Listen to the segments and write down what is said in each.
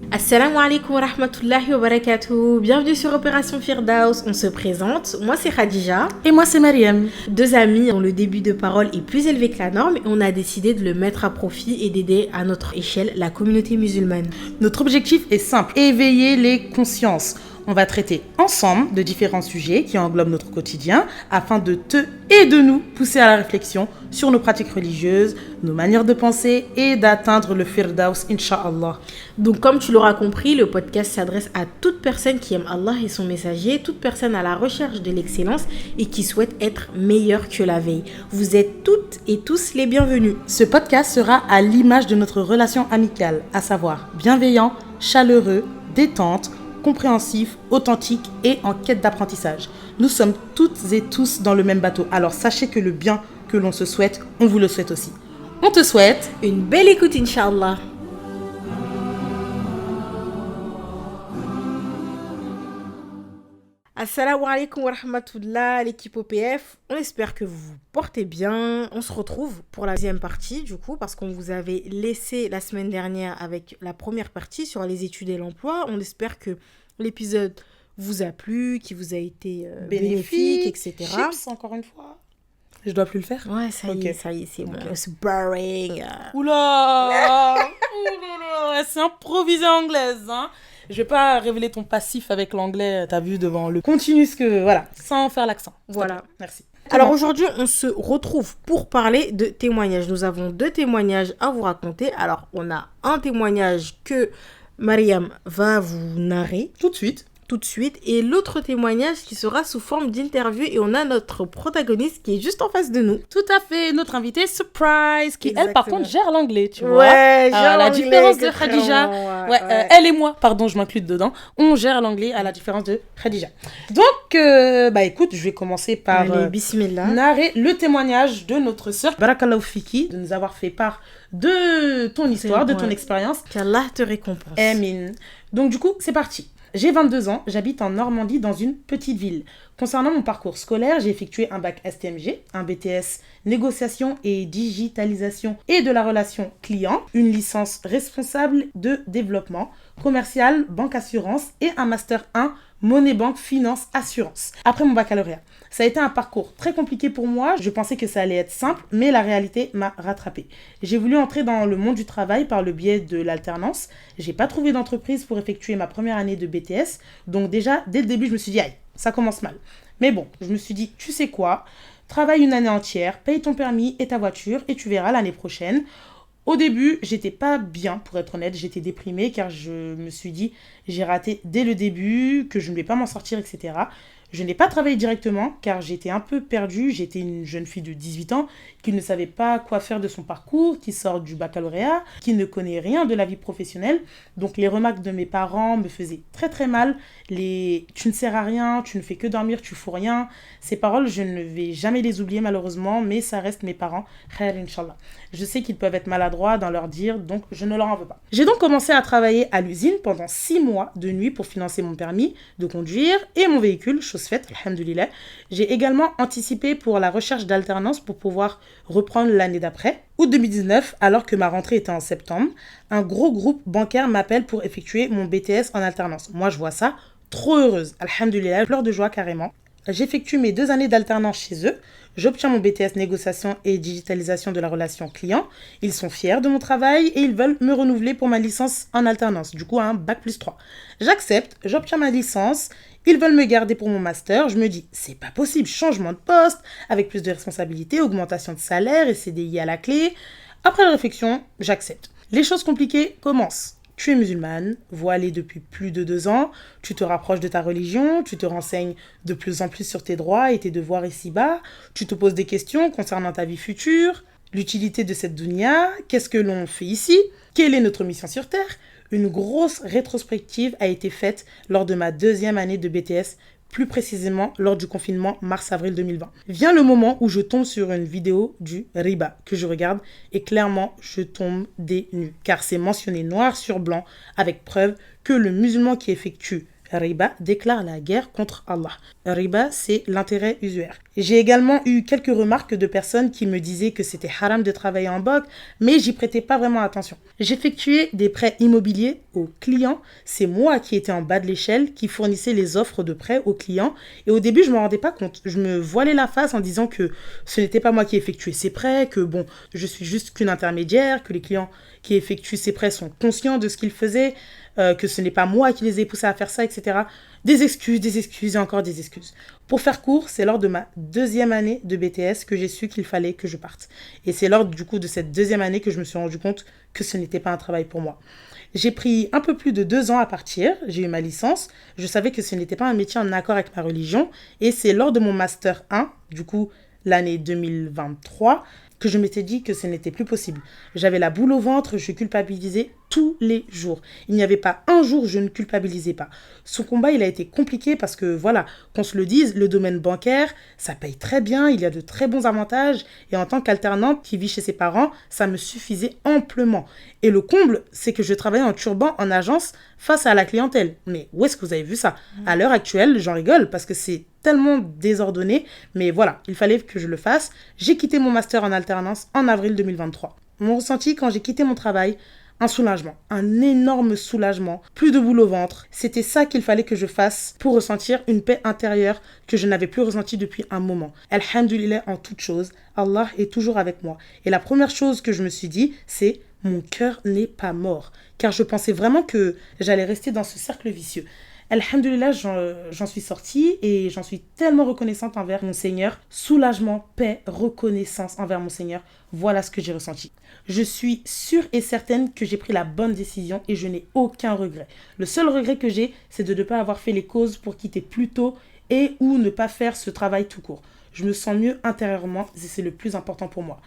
Assalamu alaikum wa rahmatullahi wa barakatuh. Bienvenue sur Opération Firdaus. On se présente. Moi, c'est Khadija. Et moi, c'est Mariam. Deux amis dont le début de parole est plus élevé que la norme et on a décidé de le mettre à profit et d'aider à notre échelle la communauté musulmane. Notre objectif est simple, éveiller les consciences. On va traiter ensemble de différents sujets qui englobent notre quotidien afin de te et de nous pousser à la réflexion sur nos pratiques religieuses, nos manières de penser et d'atteindre le Firdaus, Inch'Allah. Donc, comme tu l'auras compris, le podcast s'adresse à toute personne qui aime Allah et son messager, toute personne à la recherche de l'excellence et qui souhaite être meilleure que la veille. Vous êtes toutes et tous les bienvenus. Ce podcast sera à l'image de notre relation amicale, à savoir bienveillant, chaleureux, détente, compréhensif, authentique et en quête d'apprentissage. Nous sommes toutes et tous dans le même bateau, alors sachez que le bien que l'on se souhaite, on vous le souhaite aussi. On te souhaite une belle écoute, Inch'Allah. Assalamu alaikum wa rahmatullah, l'équipe OPF. On espère que vous vous portez bien. On se retrouve pour la deuxième partie, du coup, parce qu'on vous avait laissé la semaine dernière avec la première partie sur les études et l'emploi. On espère que l'épisode vous a plu, qu'il vous a été bénéfique, etc. Chips, encore une fois. Je dois plus le faire? Ouais, ça y est, c'est bon. C'est boring. Oula, c'est improvisé anglaise, hein. Je vais pas révéler ton passif avec l'anglais, t'as vu, devant le continue ce que... Voilà, sans faire l'accent. Voilà. Merci. Alors aujourd'hui, on se retrouve pour parler de témoignages. Nous avons 2 témoignages à vous raconter. Alors, on a un témoignage que Mariam va vous narrer tout de suite, et l'autre témoignage qui sera sous forme d'interview, et on a notre protagoniste qui est juste en face de nous. Tout à fait, notre invitée surprise qui elle par contre gère l'anglais, tu vois. Ouais, gère la l'anglais, différence de Khadija. Ouais. Elle et moi, pardon, je m'inclus dedans. On gère l'anglais à la différence de Khadija. Donc écoute, je vais commencer par bismillah, narrer le témoignage de notre sœur Barakallahu Fiki, de nous avoir fait part de ton histoire, de ton expérience. Qu'Allah te récompense. Amin. Donc du coup, c'est parti. J'ai 22 ans, j'habite en Normandie dans une petite ville. Concernant mon parcours scolaire, j'ai effectué un bac STMG, un BTS négociation et digitalisation et de la relation client, une licence responsable de développement commercial, banque assurance et un master 1 monnaie banque finance assurance. Après mon baccalauréat, ça a été un parcours très compliqué pour moi. Je pensais que ça allait être simple, mais la réalité m'a rattrapée. J'ai voulu entrer dans le monde du travail par le biais de l'alternance. J'ai pas trouvé d'entreprise pour effectuer ma première année de BTS. Donc déjà, dès le début, je me suis dit, aïe, ça commence mal. Mais bon, je me suis dit, tu sais quoi, travaille une année entière, paye ton permis et ta voiture et tu verras l'année prochaine. Au début, j'étais pas bien, pour être honnête, j'étais déprimée car je me suis dit, j'ai raté dès le début, que je ne vais pas m'en sortir, etc. Je n'ai pas travaillé directement car j'étais un peu perdue. J'étais une jeune fille de 18 ans qui ne savait pas quoi faire de son parcours, qui sort du baccalauréat, qui ne connaît rien de la vie professionnelle. Donc les remarques de mes parents me faisaient très très mal. Tu ne sers à rien, tu ne fais que dormir, tu fous rien. Ces paroles, je ne vais jamais les oublier malheureusement, mais ça reste mes parents. Khair, Inch'Allah. Je sais qu'ils peuvent être maladroits dans leur dire, donc je ne leur en veux pas. J'ai donc commencé à travailler à l'usine pendant 6 mois de nuit pour financer mon permis de conduire et mon véhicule, chose faite, alhamdoulilah. J'ai également anticipé pour la recherche d'alternance pour pouvoir reprendre l'année d'après. Août 2019, alors que ma rentrée était en septembre, un gros groupe bancaire m'appelle pour effectuer mon BTS en alternance. Moi, je vois ça, trop heureuse, alhamdoulilah, pleure de joie carrément. J'effectue mes 2 années d'alternance chez eux. J'obtiens mon BTS négociation et digitalisation de la relation client. Ils sont fiers de mon travail et ils veulent me renouveler pour ma licence en alternance. Du coup, un bac+3. J'accepte, j'obtiens ma licence. Ils veulent me garder pour mon master. Je me dis, c'est pas possible, changement de poste, avec plus de responsabilités, augmentation de salaire et CDI à la clé. Après la réflexion, j'accepte. Les choses compliquées commencent. Tu es musulmane, voilée depuis plus de 2 ans, tu te rapproches de ta religion, tu te renseignes de plus en plus sur tes droits et tes devoirs ici-bas, tu te poses des questions concernant ta vie future, l'utilité de cette dunya, qu'est-ce que l'on fait ici, quelle est notre mission sur Terre. Une grosse rétrospective a été faite lors de ma 2e année de BTS, plus précisément lors du confinement mars-avril 2020. Vient le moment où je tombe sur une vidéo du riba que je regarde et clairement je tombe des nues car c'est mentionné noir sur blanc avec preuve que le musulman qui effectue riba déclare la guerre contre Allah. Riba, c'est l'intérêt usuaire. J'ai également eu quelques remarques de personnes qui me disaient que c'était haram de travailler en banque, mais j'y prêtais pas vraiment attention. J'effectuais des prêts immobiliers aux clients. C'est moi qui étais en bas de l'échelle, qui fournissais les offres de prêts aux clients. Et au début, je me rendais pas compte. Je me voilais la face en disant que ce n'était pas moi qui effectuais ces prêts, que bon, je suis juste qu'une intermédiaire, que les clients qui effectuent ces prêts sont conscients de ce qu'ils faisaient, que ce n'est pas moi qui les ai poussés à faire ça, etc. Des excuses et encore des excuses. Pour faire court, c'est lors de ma 2e année de BTS que j'ai su qu'il fallait que je parte. Et c'est lors du coup de cette 2e année que je me suis rendu compte que ce n'était pas un travail pour moi. J'ai pris un peu plus de 2 ans à partir, j'ai eu ma licence, je savais que ce n'était pas un métier en accord avec ma religion, et c'est lors de mon Master 1, du coup l'année 2023, que je m'étais dit que ce n'était plus possible. J'avais la boule au ventre, je culpabilisais tous les jours. Il n'y avait pas un jour où je ne culpabilisais pas. Son combat, il a été compliqué parce que, voilà, qu'on se le dise, le domaine bancaire, ça paye très bien, il y a de très bons avantages. Et en tant qu'alternante qui vit chez ses parents, ça me suffisait amplement. Et le comble, c'est que je travaillais en turban en agence face à la clientèle. Mais où est-ce que vous avez vu ça ? À l'heure actuelle, j'en rigole parce que c'est tellement désordonné. Mais voilà, il fallait que je le fasse. J'ai quitté mon master en alternance en avril 2023. Mon ressenti quand j'ai quitté mon travail, un soulagement, un énorme soulagement, plus de boule au ventre. C'était ça qu'il fallait que je fasse pour ressentir une paix intérieure que je n'avais plus ressentie depuis un moment. Alhamdulillah en toutes choses, Allah est toujours avec moi. Et la première chose que je me suis dit, c'est mon cœur n'est pas mort. Car je pensais vraiment que j'allais rester dans ce cercle vicieux. Alhamdulillah, j'en suis sortie et j'en suis tellement reconnaissante envers mon Seigneur. Soulagement, paix, reconnaissance envers mon Seigneur. Voilà ce que j'ai ressenti. Je suis sûre et certaine que j'ai pris la bonne décision et je n'ai aucun regret. Le seul regret que j'ai, c'est de ne pas avoir fait les causes pour quitter plus tôt et ou ne pas faire ce travail tout court. Je me sens mieux intérieurement et c'est le plus important pour moi.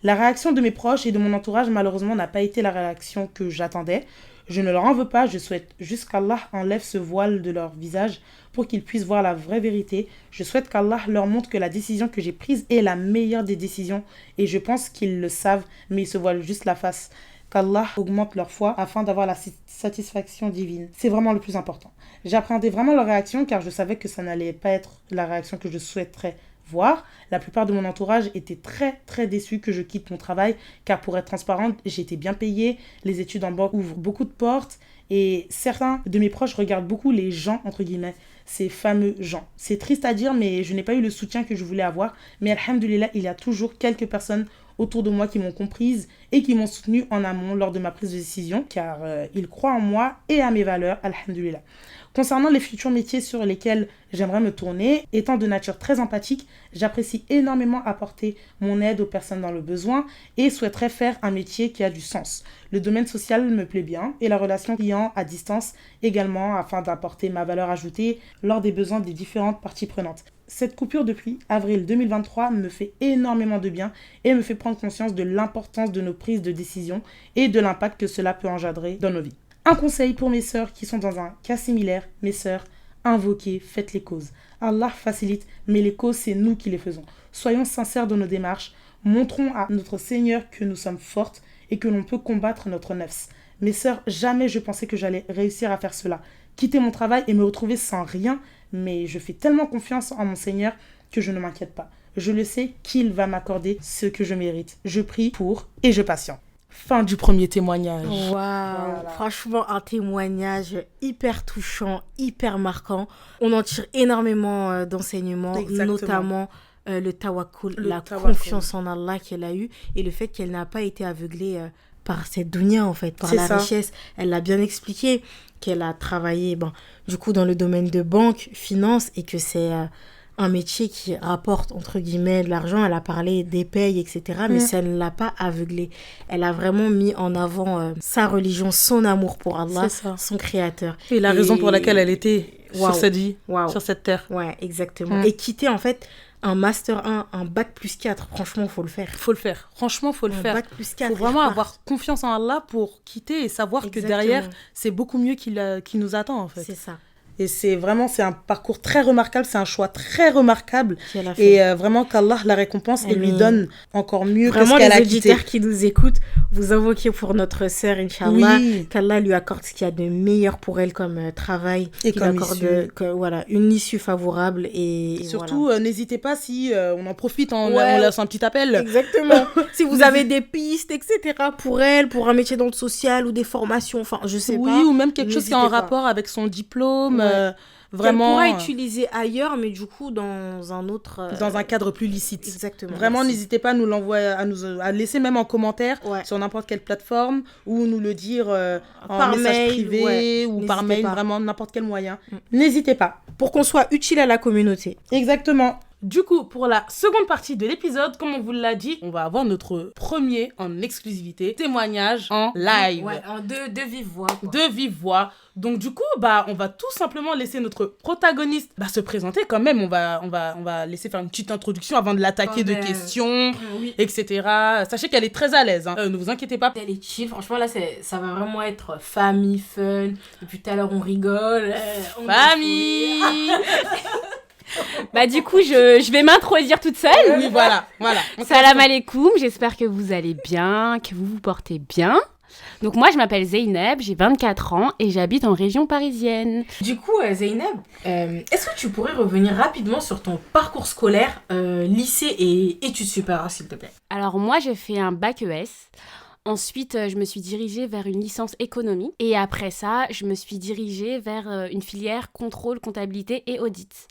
La réaction de mes proches et de mon entourage, malheureusement, n'a pas été la réaction que j'attendais. Je ne leur en veux pas, je souhaite juste qu'Allah enlève ce voile de leur visage pour qu'ils puissent voir la vraie vérité. Je souhaite qu'Allah leur montre que la décision que j'ai prise est la meilleure des décisions et je pense qu'ils le savent, mais ils se voilent juste la face. Qu'Allah augmente leur foi afin d'avoir la satisfaction divine. C'est vraiment le plus important. J'appréhendais vraiment leur réaction car je savais que ça n'allait pas être la réaction que je souhaiterais voir. La plupart de mon entourage était très très déçu que je quitte mon travail car pour être transparente, j'étais bien payée, les études en banque ouvrent beaucoup de portes et certains de mes proches regardent beaucoup les gens entre guillemets, ces fameux gens. C'est triste à dire mais je n'ai pas eu le soutien que je voulais avoir, mais alhamdoulilah, il y a toujours quelques personnes autour de moi qui m'ont comprise et qui m'ont soutenue en amont lors de ma prise de décision car ils croient en moi et à mes valeurs, alhamdoulilah. Concernant les futurs métiers sur lesquels j'aimerais me tourner, étant de nature très empathique, j'apprécie énormément apporter mon aide aux personnes dans le besoin et souhaiterais faire un métier qui a du sens. Le domaine social me plaît bien et la relation client à distance également afin d'apporter ma valeur ajoutée lors des besoins des différentes parties prenantes. Cette coupure depuis avril 2023 me fait énormément de bien et me fait prendre conscience de l'importance de nos prises de décision et de l'impact que cela peut engendrer dans nos vies. Un conseil pour mes sœurs qui sont dans un cas similaire, mes sœurs, invoquez, faites les causes. Allah facilite, mais les causes, c'est nous qui les faisons. Soyons sincères dans nos démarches, montrons à notre Seigneur que nous sommes fortes et que l'on peut combattre notre nefs. Mes sœurs, jamais je pensais que j'allais réussir à faire cela. Quitter mon travail et me retrouver sans rien, mais je fais tellement confiance en mon Seigneur que je ne m'inquiète pas. Je le sais qu'il va m'accorder ce que je mérite. Je prie pour et je patiente. Fin du premier témoignage. Waouh, voilà. Franchement, un témoignage hyper touchant, hyper marquant. On en tire énormément d'enseignements, notamment le tawakkul, la confiance en Allah qu'elle a eue et le fait qu'elle n'a pas été aveuglée par cette dunya, en fait, par la richesse. Elle l'a bien expliqué, qu'elle a travaillé du coup dans le domaine de banque, finance et que c'est un métier qui rapporte, entre guillemets, de l'argent. Elle a parlé des payes, etc. Mais ça ne l'a pas aveuglée. Elle a vraiment mis en avant sa religion, son amour pour Allah, son créateur. Et la raison pour laquelle elle était sur cette vie, sur cette terre. Ouais, exactement. Et quitter, en fait, un Master 1, un Bac plus 4, franchement, il faut le faire. Faut le faire. Franchement, il faut le faire. Bac plus 4. Il faut vraiment avoir confiance en Allah pour quitter et savoir que derrière, c'est beaucoup mieux qui nous attend, en fait. C'est ça. Et c'est un parcours très remarquable, c'est un choix très remarquable. Qu'elle a fait. Et vraiment qu'Allah la récompense et lui donne encore mieux que ce Vraiment, qu'elle a les quitté. auditeurs qui nous écoutent, vous invoquez pour notre sœur, Inch'Allah, Oui. qu'Allah lui accorde ce qu'il y a de meilleur pour elle comme travail, Et qu'il comme accorde issue. voilà, une issue favorable. Et Surtout, n'hésitez pas si on en profite, on Ouais. laisse un petit appel. Exactement. Si vous avez des pistes, etc., pour elle, pour un métier dans le social ou des formations, enfin, je sais Oui, pas. ou même quelque chose qui est en n'hésitez pas. rapport avec son diplôme. Ouais. Vraiment, Qu'elle pourra utiliser ailleurs, mais du coup, dans un autre... dans un cadre plus licite. Exactement. Vraiment, merci. n'hésitez pas à nous l'envoyer, à laisser même en commentaire Ouais. sur n'importe quelle plateforme ou nous le dire en Par message mail, privé ouais. ou par N'hésitez mail, pas. vraiment n'importe quel moyen. N'hésitez pas. Pour qu'on soit utile à la communauté. Exactement. Du coup, pour la seconde partie de l'épisode, comme on vous l'a dit, on va avoir notre premier en exclusivité témoignage en live. Ouais, en de vive voix. Quoi. De vive voix. Donc du coup, on va tout simplement laisser notre protagoniste se présenter quand même. On va laisser faire une petite introduction avant de l'attaquer de questions, Oui. etc. Sachez qu'elle est très à l'aise. Hein. Ne vous inquiétez pas. Elle est chill. Franchement, là, ça va vraiment être famille, fun. Depuis tout à l'heure, on rigole. Famille. Bah du coup, je vais m'introduire toute seule. Oui, voilà. Salam alaikum, j'espère que vous allez bien, que vous vous portez bien. Donc moi, je m'appelle Zeynep, j'ai 24 ans et j'habite en région parisienne. Du coup, Zeynep, est-ce que tu pourrais revenir rapidement sur ton parcours scolaire, lycée et études supérieures, s'il te plaît? Alors moi, j'ai fait un bac ES. Ensuite, je me suis dirigée vers une licence économie. Et après ça, je me suis dirigée vers une filière contrôle, comptabilité et audit.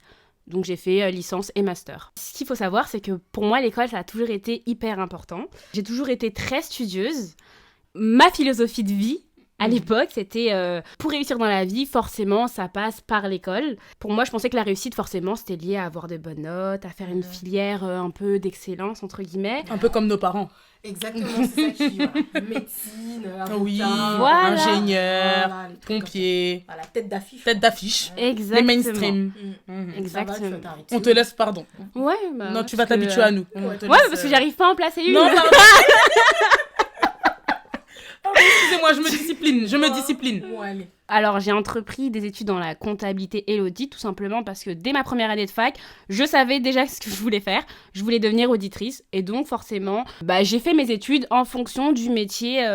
Donc j'ai fait licence et master. Ce qu'il faut savoir, c'est que pour moi, l'école, ça a toujours été hyper important. J'ai toujours été très studieuse. Ma philosophie de vie, à l'époque, c'était pour réussir dans la vie, forcément, ça passe par l'école. Pour moi, je pensais que la réussite, forcément, c'était lié à avoir de bonnes notes, à faire une filière un peu d'excellence, entre guillemets. Un peu comme nos parents. Exactement, c'est ça qui... Voilà. Médecine, avocat, Oui, Voilà. ingénieur, voilà, les trucs comme pompier, ça. Voilà, tête d'affiche. tête d'affiche, Exactement. les mainstream. Exactement. Ça va, tu vas t'arrêter. On te laisse, pardon. Ouais, bah, Non, ouais, tu vas parce que, t'habituer à nous. On te Ouais, laisse, parce que j'arrive pas à en placer une. Non, pardon. Pardon, excusez-moi, je me discipline. Bon, allez. Alors, j'ai entrepris des études dans la comptabilité et l'audit, tout simplement parce que dès ma première année de fac, je savais déjà ce que je voulais faire. Je voulais devenir auditrice. Et donc, forcément, j'ai fait mes études en fonction du métier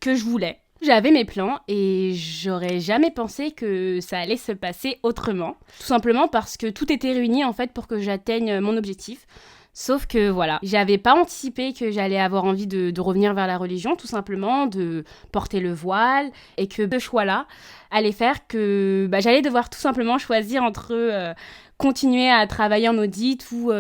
que je voulais. J'avais mes plans et j'aurais jamais pensé que ça allait se passer autrement. Tout simplement parce que tout était réuni, en fait, pour que j'atteigne mon objectif. Sauf que voilà, j'avais pas anticipé que j'allais avoir envie de revenir vers la religion, tout simplement, de porter le voile, et que ce choix-là allait faire que j'allais devoir tout simplement choisir entre continuer à travailler en audit ou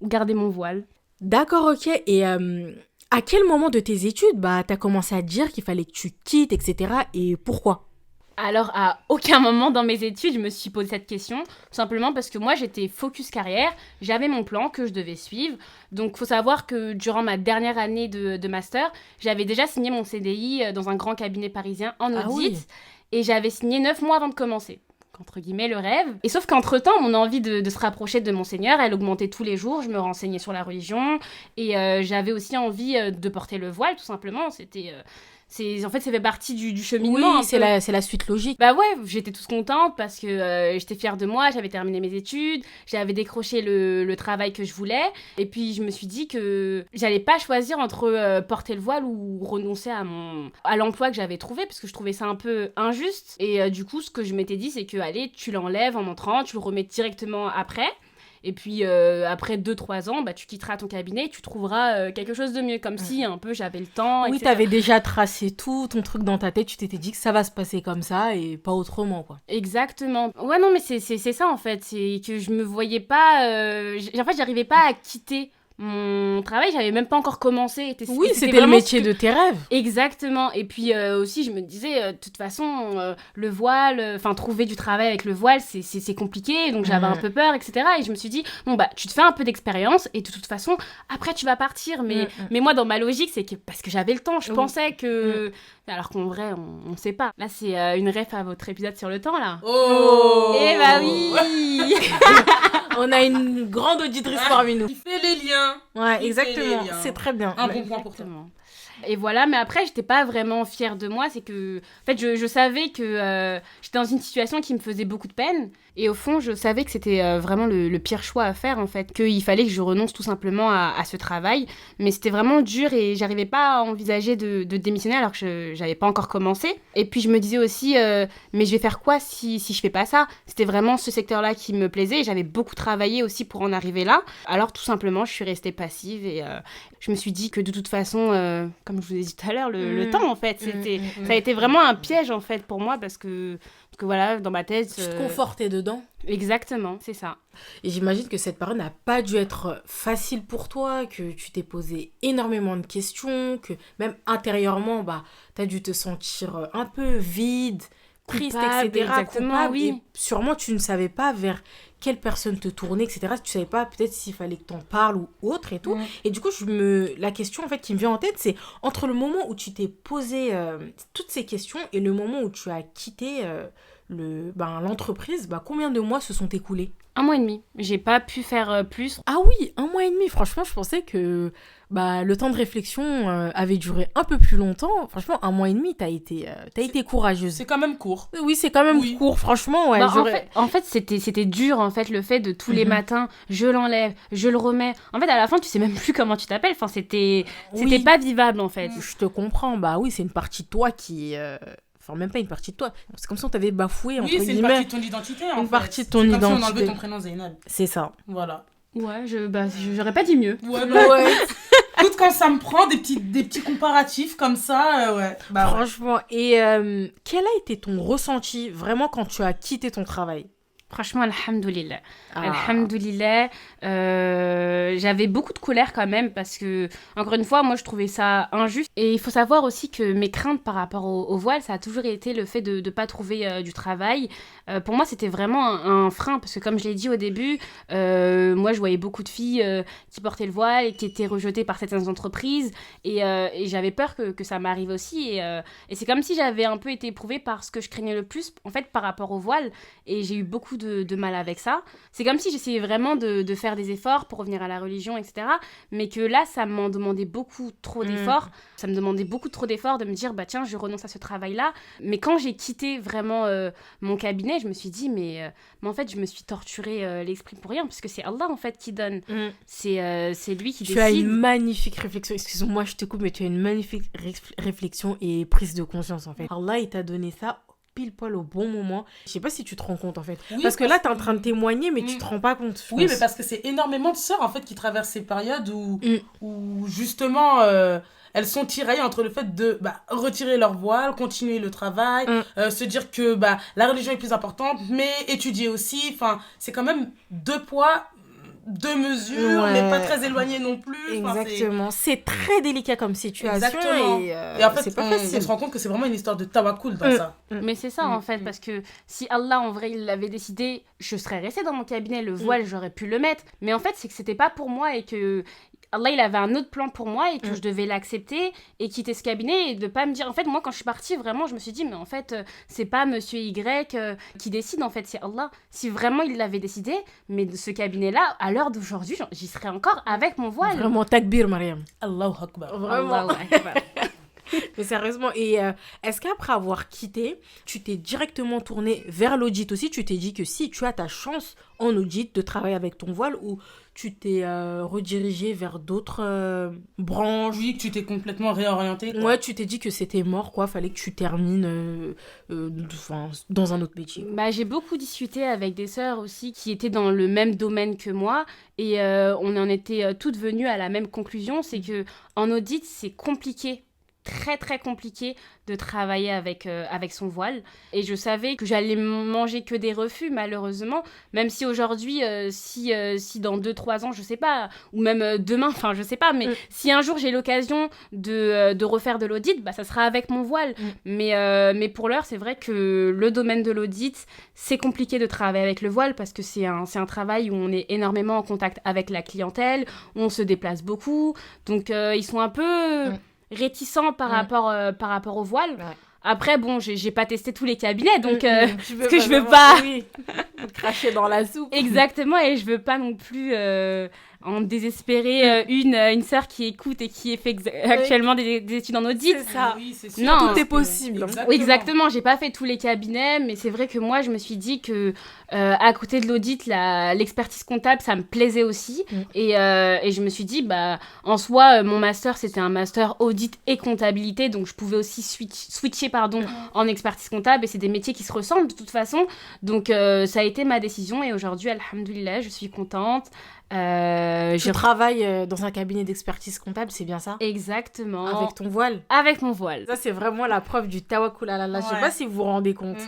garder mon voile. D'accord, ok. Et à quel moment de tes études, t'as commencé à te dire qu'il fallait que tu quittes, etc. Et pourquoi? Alors, à aucun moment dans mes études, je me suis posé cette question, tout simplement parce que moi, j'étais focus carrière, j'avais mon plan que je devais suivre. Donc, il faut savoir que durant ma dernière année de master, j'avais déjà signé mon CDI dans un grand cabinet parisien en audit. Ah oui. Et j'avais signé 9 mois avant de commencer. Entre guillemets, le rêve. Et sauf qu'entre-temps, mon envie de se rapprocher de mon Seigneur, elle augmentait tous les jours. Je me renseignais sur la religion. Et j'avais aussi envie de porter le voile, tout simplement. En fait, ça fait partie du cheminement. Oui, c'est la suite logique. Bah ouais, j'étais toute contente parce que j'étais fière de moi, j'avais terminé mes études, j'avais décroché le travail que je voulais. Et puis, je me suis dit que j'allais pas choisir entre porter le voile ou renoncer à l'emploi que j'avais trouvé parce que je trouvais ça un peu injuste. Et du coup, ce que je m'étais dit, c'est que, allez, tu l'enlèves en entrant, tu le remets directement après. Et puis, après 2-3 ans, tu quitteras ton cabinet et tu trouveras quelque chose de mieux. Comme si, un peu, j'avais le temps, Oui, etc. t'avais déjà tracé tout ton truc dans ta tête. Tu t'étais dit que ça va se passer comme ça et pas autrement, quoi. Exactement. Ouais, non, mais c'est ça, en fait. C'est que je me voyais pas... En fait, j'arrivais pas à quitter mon travail. J'avais même pas encore commencé. Oui, c'était le vraiment métier de tes rêves. Exactement. Et puis aussi, je me disais, de toute façon, le voile, trouver du travail avec le voile, c'est compliqué. Donc j'avais un peu peur, etc. Et je me suis dit, bon, tu te fais un peu d'expérience et de toute façon, après, tu vas partir. Mais moi, dans ma logique, c'est que parce que j'avais le temps, je pensais que... Alors qu'en vrai, on sait pas. Là, c'est une ref à votre épisode sur le temps, là. Oh. Eh bah oui. On a une grande auditrice parmi nous. Il fait les liens. Ouais, Il fait exactement. les liens. C'est très bien. Un bon point pour toi. Exactement. Et voilà, mais après, j'étais pas vraiment fière de moi. C'est que, en fait, je savais que j'étais dans une situation qui me faisait beaucoup de peine. Et au fond, je savais que c'était vraiment le pire choix à faire, en fait. Qu'il fallait que je renonce tout simplement à ce travail. Mais c'était vraiment dur et j'arrivais pas à envisager de démissionner alors que j'avais pas encore commencé. Et puis, je me disais aussi, mais je vais faire quoi si je fais pas ça? C'était vraiment ce secteur-là qui me plaisait et j'avais beaucoup travaillé aussi pour en arriver là. Alors, tout simplement, je suis restée passive et je me suis dit que de toute façon, comme je vous ai dit tout à l'heure, le temps, en fait, ça a été vraiment un piège, en fait, pour moi parce que voilà, dans ma tête... Tu te confortais dedans. Exactement, c'est ça. Et j'imagine que cette période n'a pas dû être facile pour toi, que tu t'es posé énormément de questions, que même intérieurement, t'as dû te sentir un peu vide, triste, Coupable, etc. exactement, Coupable, oui. Et sûrement, tu ne savais pas vers quelle personne te tourner, etc. Tu savais pas peut-être s'il fallait que t'en parles ou autre et tout. Et du coup, la question en fait qui me vient en tête, c'est entre le moment où tu t'es posé toutes ces questions et le moment où tu as quitté l'entreprise, combien de mois se sont écoulés? 1 mois et demi. J'ai pas pu faire plus. Ah oui, 1 mois et demi. Franchement, je pensais que le temps de réflexion avait duré un peu plus longtemps. Franchement, 1 mois et demi, t'as été courageuse. C'est quand même court. Oui, c'est quand même court. Franchement, ouais. En fait, c'était dur, en fait, le fait de tous les matins, je l'enlève, je le remets. En fait, à la fin, tu sais même plus comment tu t'appelles. Enfin, c'était pas vivable, en fait. Je te comprends. Oui, c'est une partie de toi qui... Enfin, même pas une partie de toi. C'est comme si on t'avait bafoué, entre guillemets. Oui, c'est une partie de ton identité, en fait. Une partie de ton identité. C'est comme si on enlevait ton prénom Zainab. C'est ça. Voilà. Ouais, j'aurais pas dit mieux. Ouais. Écoute, quand ça me prend des petits comparatifs comme ça, ouais. Franchement. Et quel a été ton ressenti, vraiment, quand tu as quitté ton travail? Franchement, alhamdoulilah. Alhamdoulilah. J'avais beaucoup de colère quand même parce que, encore une fois, moi je trouvais ça injuste. Et il faut savoir aussi que mes craintes par rapport au voile, ça a toujours été le fait de ne pas trouver du travail. Pour moi, c'était vraiment un frein parce que, comme je l'ai dit au début, moi je voyais beaucoup de filles qui portaient le voile et qui étaient rejetées par certaines entreprises. Et j'avais peur que ça m'arrive aussi. Et c'est comme si j'avais un peu été éprouvée par ce que je craignais le plus, en fait, par rapport au voile. Et j'ai eu beaucoup de mal avec ça. C'est comme si j'essayais vraiment de faire des efforts pour revenir à la religion, etc. Mais que là, ça m'en demandait beaucoup trop d'efforts. Ça me demandait beaucoup trop d'efforts de me dire, tiens, je renonce à ce travail-là. Mais quand j'ai quitté vraiment mon cabinet, je me suis dit, mais en fait, je me suis torturée l'esprit pour rien, parce que c'est Allah, en fait, qui donne. C'est lui qui décide. Tu as une magnifique réflexion. Excuse-moi, je te coupe, mais tu as une magnifique réflexion et prise de conscience, en fait. Allah, il t'a donné ça pile poil au bon moment. Je sais pas si tu te rends compte, en fait. Oui, parce que là, t'es en train de témoigner, mais tu te rends pas compte. Oui, mais parce que c'est énormément de sœurs, en fait, qui traversent ces périodes où justement, elles sont tiraillées entre le fait de retirer leur voile, continuer le travail, se dire que la religion est plus importante, mais étudier aussi. Enfin, c'est quand même 2 poids, 2 mesures, mais pas très éloignées non plus. Exactement. C'est très délicat comme situation. Exactement. Et en fait, c'est pas facile. On se rend compte que c'est vraiment une histoire de tawakkul dans ça. Mais c'est ça, en fait, parce que si Allah, en vrai, il l'avait décidé, je serais restée dans mon cabinet, le voile, j'aurais pu le mettre. Mais en fait, c'est que c'était pas pour moi et que Allah, il avait un autre plan pour moi et que je devais l'accepter et quitter ce cabinet et de pas me dire... En fait, moi, quand je suis partie, vraiment, je me suis dit, mais en fait, c'est pas Monsieur Y qui décide, en fait, c'est Allah. Si vraiment il l'avait décidé, mais de ce cabinet-là, à l'heure d'aujourd'hui, j'y serais encore avec mon voile. Vraiment, takbir, Mariam. Allahu Akbar. Vraiment. Allahu Akbar. Mais sérieusement, et est-ce qu'après avoir quitté, tu t'es directement tournée vers l'audit aussi? Tu t'es dit que si tu as ta chance en audit de travailler avec ton voile, ou tu t'es redirigée vers d'autres branches? Oui, que tu t'es complètement réorientée, quoi. Ouais, tu t'es dit que c'était mort, quoi. Fallait que tu termines dans un autre métier. J'ai beaucoup discuté avec des sœurs aussi qui étaient dans le même domaine que moi et on en était toutes venues à la même conclusion, c'est que en audit, c'est compliqué. Très très compliqué de travailler avec son voile et je savais que j'allais manger que des refus malheureusement, même si aujourd'hui si dans 2-3 ans je sais pas, ou même demain, enfin je sais pas, mais si un jour j'ai l'occasion de refaire de l'audit, ça sera avec mon voile, mais pour l'heure c'est vrai que le domaine de l'audit c'est compliqué de travailler avec le voile parce que c'est un travail où on est énormément en contact avec la clientèle, où on se déplace beaucoup, donc ils sont un peu réticent par rapport au voile. Ouais. Après, bon, j'ai pas testé tous les cabinets, donc parce que je veux pas cracher dans la soupe. Exactement, et je veux pas non plus en désespérer une sœur qui écoute et qui fait actuellement des études en audit. C'est ça. Oui, c'est sûr. Non. Tout est possible. Exactement. Oui, exactement, j'ai pas fait tous les cabinets, mais c'est vrai que moi, je me suis dit que à côté de l'audit, l'expertise comptable, ça me plaisait aussi. Et je me suis dit, en soi, mon master, c'était un master audit et comptabilité, donc je pouvais aussi switcher en expertise comptable, et c'est des métiers qui se ressemblent de toute façon. Donc, ça a été ma décision, et aujourd'hui, alhamdoulilah, je suis contente. Je travaille dans un cabinet d'expertise comptable, c'est bien ça? Exactement. Avec ton voile? Avec mon voile. Ça, c'est vraiment la preuve du tawakkul ala Allah. Je sais pas si vous vous rendez compte.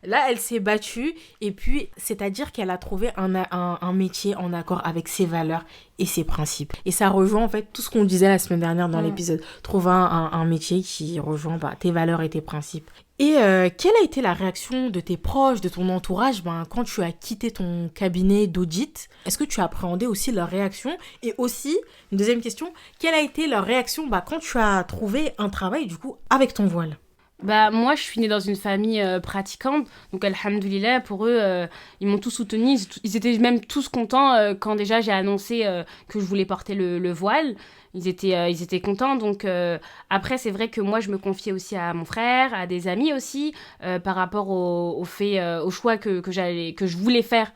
Là, elle s'est battue, et puis, c'est-à-dire qu'elle a trouvé un métier en accord avec ses valeurs et ses principes. Et ça rejoint, en fait, tout ce qu'on disait la semaine dernière dans l'épisode. Trouver un métier qui rejoint tes valeurs et tes principes. Et quelle a été la réaction de tes proches, de ton entourage, quand tu as quitté ton cabinet d'audit? Est-ce que tu as appréhendé aussi leur réaction? Et aussi, une deuxième question, quelle a été leur réaction quand tu as trouvé un travail, du coup, avec ton voile? Moi, je suis née dans une famille pratiquante, donc alhamdoulilah, pour eux, ils m'ont tous soutenue, ils étaient même tous contents quand déjà j'ai annoncé que je voulais porter le voile. Ils étaient contents, donc après c'est vrai que moi je me confiais aussi à mon frère, à des amis aussi, par rapport au choix que je voulais faire.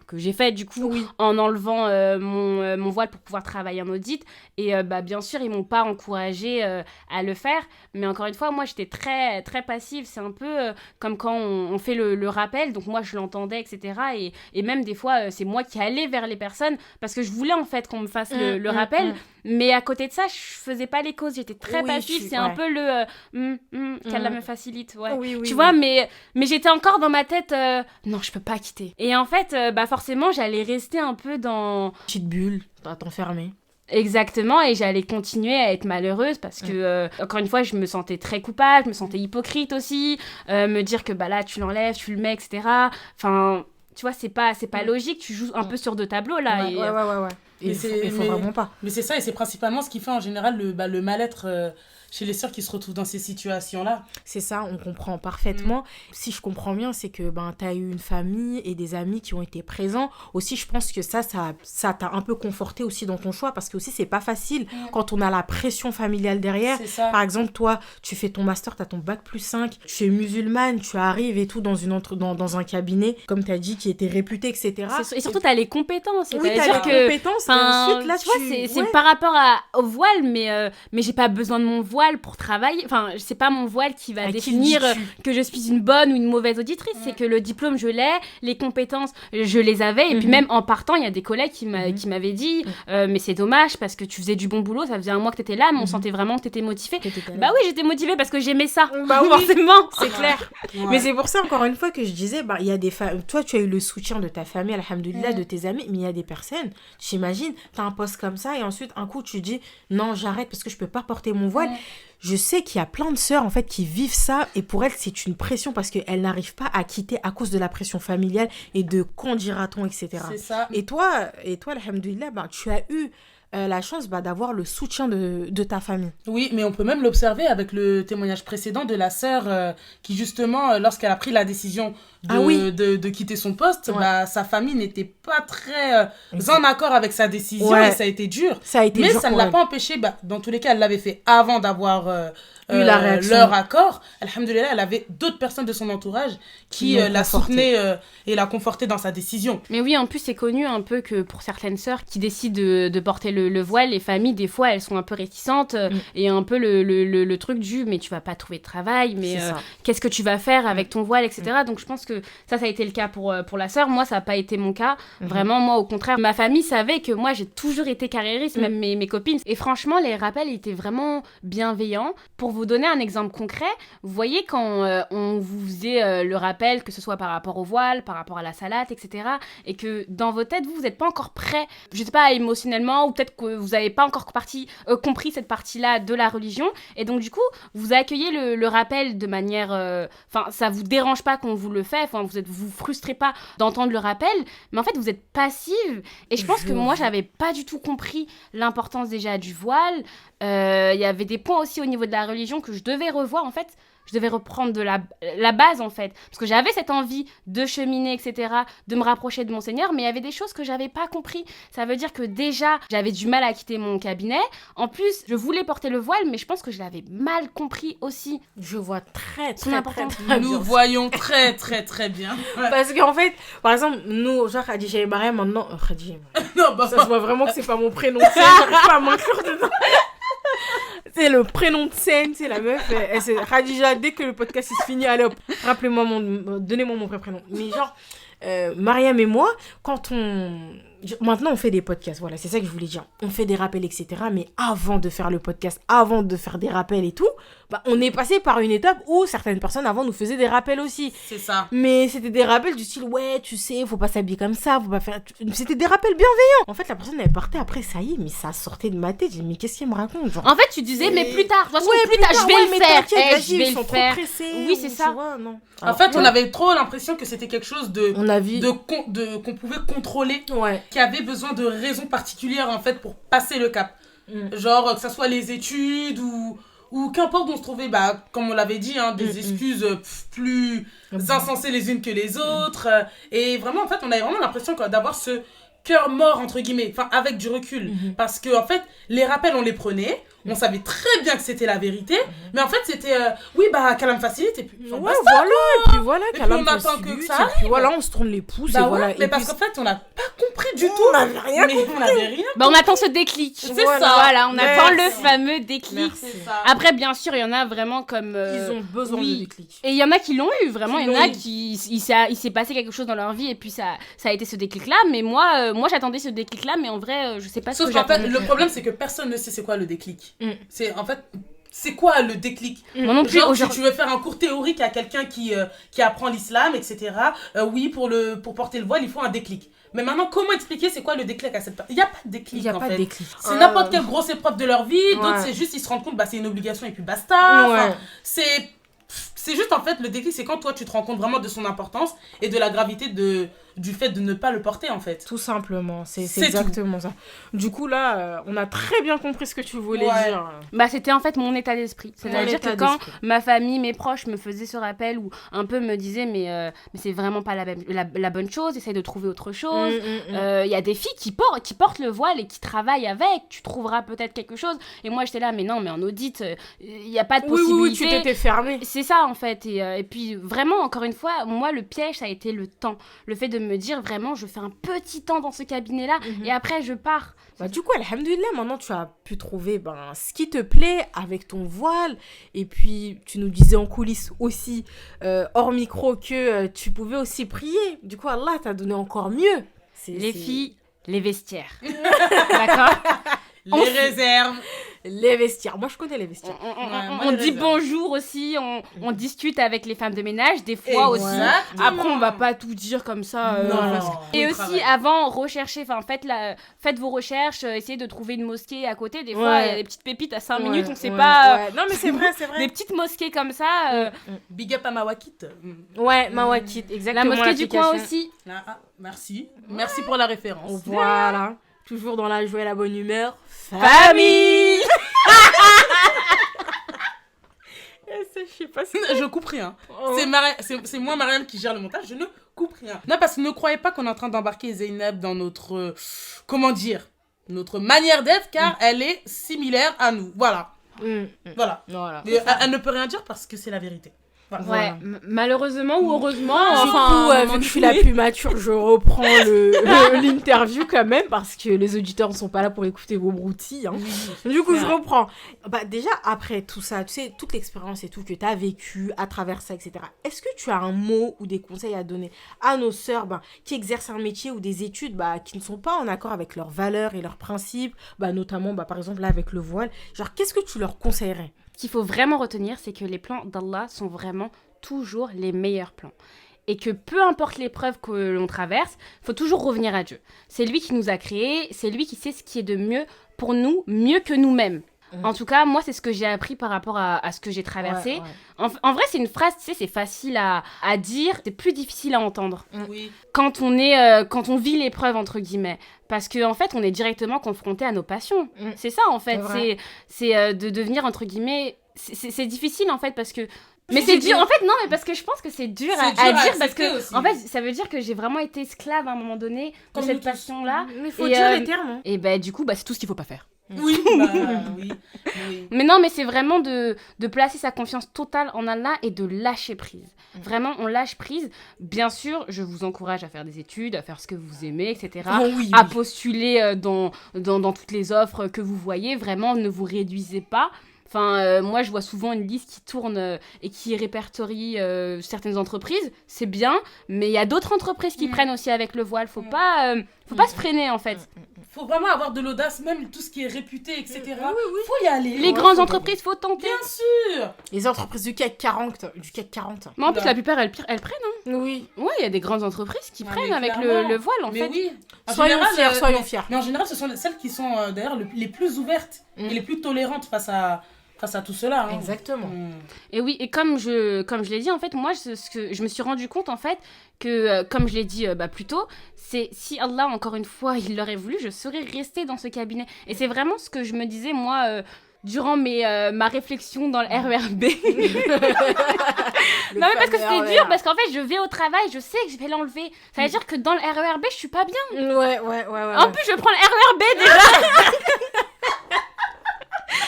Que j'ai fait du coup en enlevant mon voile pour pouvoir travailler en audit, et bien sûr ils m'ont pas encouragée à le faire, mais encore une fois moi j'étais très très passive. C'est un peu comme quand on fait le rappel, donc moi je l'entendais, etc., et même des fois c'est moi qui allais vers les personnes parce que je voulais en fait qu'on me fasse le rappel, mais à côté de ça je faisais pas les causes, j'étais très passive. C'est un peu qu'Allah me facilite, tu vois, mais j'étais encore dans ma tête, non je peux pas quitter, et en fait forcément j'allais rester un peu dans petite bulle, à t'enfermer. Exactement, et j'allais continuer à être malheureuse parce que, encore une fois, je me sentais très coupable, je me sentais hypocrite aussi, me dire que là, tu l'enlèves, tu le mets, etc. Enfin, tu vois, c'est pas logique, tu joues un peu sur deux tableaux, là. Ouais. Il faut vraiment pas. Mais c'est ça, et c'est principalement ce qui fait en général le mal-être chez les sœurs qui se retrouvent dans ces situations-là. C'est ça, on comprend parfaitement. Si je comprends bien, c'est que tu as eu une famille et des amis qui ont été présents. Aussi, je pense que ça t'a un peu conforté aussi dans ton choix, parce que aussi, c'est pas facile quand on a la pression familiale derrière. C'est ça. Par exemple, toi, tu fais ton master, tu as ton bac+5, tu es musulmane, tu arrives et tout dans un cabinet, comme tu as dit, qui était réputé, etc. Et surtout, tu as les compétences. Oui, tu as les compétences, mais ensuite, là, tu vois, c'est par rapport au voile, mais j'ai pas besoin de mon voile pour travailler. Enfin, c'est pas mon voile qui va définir que je suis une bonne ou une mauvaise auditrice. C'est que le diplôme, je l'ai, les compétences, je les avais. Et puis même en partant, il y a des collègues qui m'avaient dit mais c'est dommage parce que tu faisais du bon boulot, ça faisait un mois que t'étais là, mais on sentait vraiment que t'étais motivée. Oui, j'étais motivée parce que j'aimais ça. Forcément. C'est clair. Mais c'est pour ça, encore une fois, que je disais, il y a des toi, tu as eu le soutien de ta famille, alhamdoulilah, de tes amis, mais il y a des personnes, tu t'imagines, t'as un poste comme ça, et ensuite, un coup, tu dis, non, j'arrête parce que je peux pas porter mon voile. Je sais qu'il y a plein de sœurs, en fait, qui vivent ça, et pour elles, c'est une pression parce qu'elles n'arrivent pas à quitter à cause de la pression familiale et de quand dira-t-on, etc. C'est ça. Et toi, alhamdoulilah, tu as eu la chance d'avoir le soutien de ta famille. Oui, mais on peut même l'observer avec le témoignage précédent de la sœur qui, justement, lorsqu'elle a pris la décision de quitter son poste, sa famille n'était pas très en accord avec sa décision, et ça a été dur. Mais ça ne l'a pas empêché, dans tous les cas, elle l'avait fait avant d'avoir leur accord. Alhamdoulilah, elle avait d'autres personnes de son entourage qui la soutenaient et la confortaient dans sa décision. Mais oui, en plus, c'est connu un peu que pour certaines sœurs qui décident de porter le voile, les familles, des fois, elles sont un peu réticentes et un peu le truc du « mais tu vas pas trouver de travail, mais qu'est-ce que tu vas faire avec ton voile, etc. » Donc, je pense que ça a été le cas pour la sœur. Moi, ça n'a pas été mon cas. Vraiment, moi, au contraire, ma famille savait que moi, j'ai toujours été carriériste, même mes copines. Et franchement, les rappels étaient vraiment bienveillants. Pour vous donner un exemple concret, vous voyez quand on vous faisait le rappel, que ce soit par rapport au voile, par rapport à la salate, etc., et que dans vos têtes, vous n'êtes pas encore prêt, je sais pas, émotionnellement, ou peut-être que vous n'avez pas encore compris cette partie-là de la religion, et donc du coup, vous accueillez le rappel de manière... Enfin, ça vous dérange pas qu'on vous le fait, vous frustrez pas d'entendre le rappel, mais en fait, vous êtes passive, et je pense que moi, j'avais pas du tout compris l'importance déjà du voile. Il y avait des points aussi au niveau de la religion que je devais revoir, en fait. je devais reprendre de la base, en fait. Parce que j'avais cette envie de cheminer, etc., de me rapprocher de mon Seigneur, mais il y avait des choses que j'avais pas compris. Ça veut dire que déjà, j'avais du mal à quitter mon cabinet. En plus, je voulais porter le voile, mais je pense que je l'avais mal compris aussi. Je vois très, Son très, très, importance. très bien. Nous voyons très, très, très bien. Ouais. Parce qu'en fait, par exemple, nous, genre Khadija et Mariam, maintenant... Khadija et Mariam. Non, bah, Ça, je vois vraiment que c'est pas mon prénom. J'arrive pas à m'inclure dedans. C'est le prénom de scène, c'est la meuf. C'est Khadija, dès que le podcast est fini, allez hop, rappelez-moi donnez-moi mon vrai prénom. Mais genre, Mariam et moi, maintenant on fait des podcasts, voilà, c'est ça que je voulais dire. On fait des rappels, etc. Mais avant de faire le podcast, avant de faire des rappels et tout, bah, on est passé par une étape où certaines personnes avant nous faisaient des rappels aussi. c'est ça. Mais c'était des rappels du style, ouais, tu sais, faut pas s'habiller comme ça, faut pas faire... C'était des rappels bienveillants. En fait, la personne, elle partait après, ça y est, mais ça sortait de ma tête. J'ai dit, mais qu'est-ce qu'elle me raconte, genre. En fait, tu disais, mais plus tard. De toute façon, plus tard, je vais ouais, le mais faire. t'inquiète, Eh, vas-y, je vais ils le sont faire. trop pressés. Oui, c'est ou, ça. tu vois, non. En Alors, fait, on avait trop l'impression que c'était quelque chose on a vu... qu'on pouvait contrôler, Ouais. qui avait besoin de raisons particulières, en fait, pour passer le cap. Genre, que ça soit les études ou qu'importe où on se trouvait, bah, comme on l'avait dit, hein, des excuses plus insensées les unes que les autres. Et vraiment, en fait, on avait vraiment l'impression d'avoir ce cœur mort, entre guillemets, enfin, avec du recul. Parce que, en fait, les rappels, on les prenait, on savait très bien que c'était la vérité, mais en fait, c'était, oui, bah, qu'elle me facilite, et puis, Ouais, basta, voilà, et puis voilà, puis Kalam on attend facilite, que ça et puis arrive. voilà, on se tourne les pouces, Bah et ouais, voilà. mais Et parce puis, qu'en fait, on n'a pas compris du tout. on n'avait rien Mais on n'avait rien. Bah, on attend ce déclic. C'est Voilà. ça. Voilà, on attend le Merci. fameux déclic. Merci. C'est ça. Après, bien sûr, il y en a vraiment comme... Ils ont besoin oui. de déclic. Et il y en a qui l'ont eu, vraiment. Qui Il y en l'ont a eu. qui... Il s'est passé quelque chose dans leur vie et puis ça a été ce déclic-là. Mais moi j'attendais ce déclic-là, mais en vrai, je sais pas ce Sauf que qu'en fait, j'attendais. le problème, c'est que personne ne sait c'est quoi le déclic. C'est, en fait, c'est quoi le déclic? Moi non plus, Genre, aujourd'hui. tu veux faire un cours théorique à quelqu'un qui apprend l'islam, etc. Oui, pour porter le voile, il faut un déclic. Mais maintenant, comment expliquer c'est quoi le déclic à cette personne? Il n'y a pas de déclic, Il n'y a en pas fait. de déclic. C'est n'importe quelle grosse épreuve de leur vie. D'autres, Ouais. c'est juste, ils se rendent compte, bah, c'est une obligation et puis basta. Enfin, Ouais. c'est juste, en fait, le déclic, c'est quand toi, tu te rends compte vraiment de son importance et de la gravité du fait de ne pas le porter, en fait. Tout simplement, c'est C'est exactement ça. Du coup, là, on a très bien compris ce que tu voulais Ouais. dire. Bah, c'était en fait mon état d'esprit. C'est-à-dire état que quand d'esprit. ma famille, mes proches me faisaient ce rappel ou un peu me disaient mais c'est vraiment pas la bonne chose, essaye de trouver autre chose. Il y a des filles qui portent le voile et qui travaillent avec, tu trouveras peut-être quelque chose. Et moi j'étais là, mais non, mais en audit, il n'y a pas de Oui, possibilité. tu t'étais fermée. C'est ça en fait. Et puis vraiment, encore une fois, moi le piège ça a été le temps. Le fait de me dire vraiment, je fais un petit temps dans ce cabinet-là et après je pars. Bah, du coup, alhamdoulilah, maintenant tu as pu trouver ce qui te plaît avec ton voile. Et puis, tu nous disais en coulisses aussi, hors micro, que tu pouvais aussi prier. Du coup, Allah t'a donné encore mieux. Les filles, les vestiaires. D'accord. Les réserves. Les vestiaires. Moi, je connais les vestiaires. On dit bonjour aussi, on discute avec les femmes de ménage, des fois aussi. Exactement. Après, on va pas tout dire comme ça. Non. Et Oui, aussi, travail. avant, recherchez, faites vos recherches, essayez de trouver une mosquée à côté. Des fois, il y a des petites pépites à 5 minutes, on sait pas. Ouais. Non, mais c'est vrai, c'est vrai. Des petites mosquées comme ça. Big up à Mawakit. Ouais, Mawakit, La exactement. mosquée du coin l'application. aussi. Ah, merci. Merci pour la référence. Voilà. Toujours dans la joie et la bonne humeur. Famille. Je sais pas si... Je coupe rien. Oh. C'est moi, Mariam, qui gère le montage. Je ne coupe rien. Non, parce que ne croyez pas qu'on est en train d'embarquer Zeynep dans notre... comment dire? Notre manière d'être, car elle est similaire à nous. Voilà. Voilà. Voilà. Mais elle ne peut rien dire parce que c'est la vérité. Voilà. Ouais, malheureusement ou heureusement. Du coup, à un vu moment que je suis donné. la plus mature, je reprends l'interview quand même, parce que les auditeurs ne sont pas là pour écouter vos broutilles. Hein. Du coup, je reprends. Bah, déjà, après tout ça, tu sais, toute l'expérience et tout que tu as vécu à travers ça, etc., est-ce que tu as un mot ou des conseils à donner à nos sœurs qui exercent un métier ou des études qui ne sont pas en accord avec leurs valeurs et leurs principes, notamment, par exemple, là, avec le voile. Genre, qu'est-ce que tu leur conseillerais? Ce qu'il faut vraiment retenir, c'est que les plans d'Allah sont vraiment toujours les meilleurs plans. Et que peu importe l'épreuve que l'on traverse, il faut toujours revenir à Dieu. C'est lui qui nous a créés, c'est lui qui sait ce qui est de mieux pour nous, mieux que nous-mêmes. En tout cas, moi, c'est ce que j'ai appris par rapport à ce que j'ai traversé. Ouais. En vrai, c'est une phrase, tu sais, c'est facile à dire, c'est plus difficile à entendre. Oui. Quand on vit l'épreuve, entre guillemets. Parce qu'en fait, on est directement confronté à nos passions. C'est ça, en fait. C'est vrai. C'est de devenir, entre guillemets... C'est difficile, en fait, parce que Mais c'est dur, en fait, non, mais parce que je pense que c'est dur à dire, parce que, aussi. en fait, ça veut dire que j'ai vraiment été esclave à un moment donné de Comme cette nous tous. passion-là. Mais faut Et, dire les termes. Hein. Et bah, du coup, bah, c'est tout ce qu'il faut pas faire. Oui, oui. Mais non, mais c'est vraiment de placer sa confiance totale en Allah et de lâcher prise. Vraiment, on lâche prise. Bien sûr, je vous encourage à faire des études, à faire ce que vous aimez, etc. À postuler dans toutes les offres que vous voyez. Vraiment, ne vous réduisez pas. Enfin, moi, je vois souvent une liste qui tourne et qui répertorie certaines entreprises. C'est bien, mais il y a d'autres entreprises qui prennent aussi avec le voile. Faut pas se freiner, en fait. Faut vraiment avoir de l'audace, même tout ce qui est réputé, etc. Faut y aller. Les grandes entreprises, faut tenter. Bien sûr. Les entreprises du CAC 40. Mais en plus, la plupart, elles prennent. Hein. Oui. Ouais, il y a des grandes entreprises qui prennent mais avec clairement. le voile, en Mais fait. oui. En Soyons général, fiers, fiers. Mais en général, ce sont celles qui sont d'ailleurs les plus ouvertes et les plus tolérantes face à tout cela. Hein. Exactement. Et oui, et comme je l'ai dit, en fait, moi, ce que je me suis rendu compte, en fait, que, comme je l'ai dit plus tôt, c'est si Allah, encore une fois, il l'aurait voulu, je serais restée dans ce cabinet. Et c'est vraiment ce que je me disais, moi, durant ma réflexion dans le RERB. Non, mais parce que c'était dur, parce qu'en fait, je vais au travail, je sais que je vais l'enlever. Ça veut dire que dans le RERB, je suis pas bien. Ouais. En plus, je prends le RERB déjà.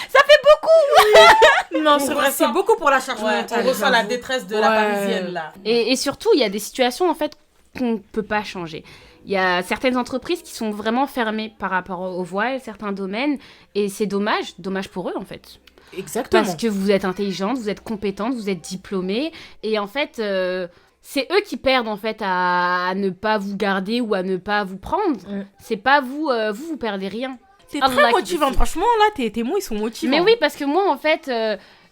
Ça fait beaucoup. Non, c'est vrai, c'est beaucoup pour la charge Ouais, mentale. on ressent la j'avoue. détresse de la Parisienne, là. Et surtout, il y a des situations, en fait, qu'on ne peut pas changer. Il y a certaines entreprises qui sont vraiment fermées par rapport au voile, certains domaines, et c'est dommage pour eux, en fait. Exactement. Parce que vous êtes intelligente, vous êtes compétente, vous êtes diplômée, et en fait, c'est eux qui perdent, en fait, à ne pas vous garder ou à ne pas vous prendre. C'est pas vous, vous perdez rien. C'est Allah très qui motivant, décide. franchement, là, tes mots, ils sont motivants. Mais oui, parce que moi, en fait,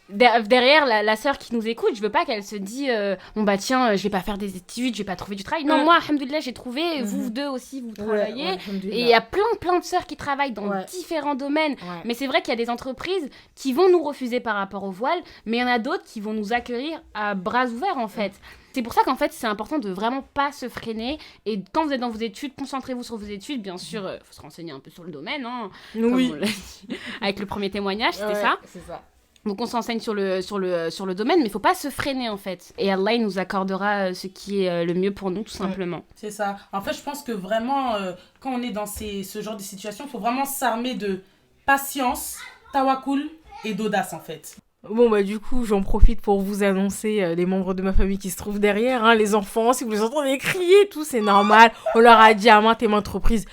derrière la sœur qui nous écoute, je veux pas qu'elle se dise bon bah tiens, je vais pas faire des études, je vais pas trouver du travail. Non, moi, alhamdoulilah, j'ai trouvé, vous deux aussi, vous travaillez. Et il y a plein de sœurs qui travaillent dans différents domaines. Ouais. Mais c'est vrai qu'il y a des entreprises qui vont nous refuser par rapport au voile, mais il y en a d'autres qui vont nous accueillir à bras ouverts, en fait. C'est pour ça qu'en fait, c'est important de vraiment pas se freiner. Et quand vous êtes dans vos études, concentrez-vous sur vos études. Bien sûr, faut se renseigner un peu sur le domaine, hein, Oui. comme on l'a dit avec le premier témoignage, c'était Ouais, ça. C'est ça. Donc on s'enseigne sur le domaine, mais il faut pas se freiner, en fait. Et Allah, il nous accordera ce qui est le mieux pour nous, tout simplement. C'est ça. En fait, je pense que vraiment, quand on est dans ce genre de situation, il faut vraiment s'armer de patience, tawakkul et d'audace, en fait. Bon, bah, du coup, j'en profite pour vous annoncer les membres de ma famille qui se trouvent derrière, hein, les enfants. Si vous les entendez crier, tout, c'est normal. On leur a dit à maintes et maintes reprises,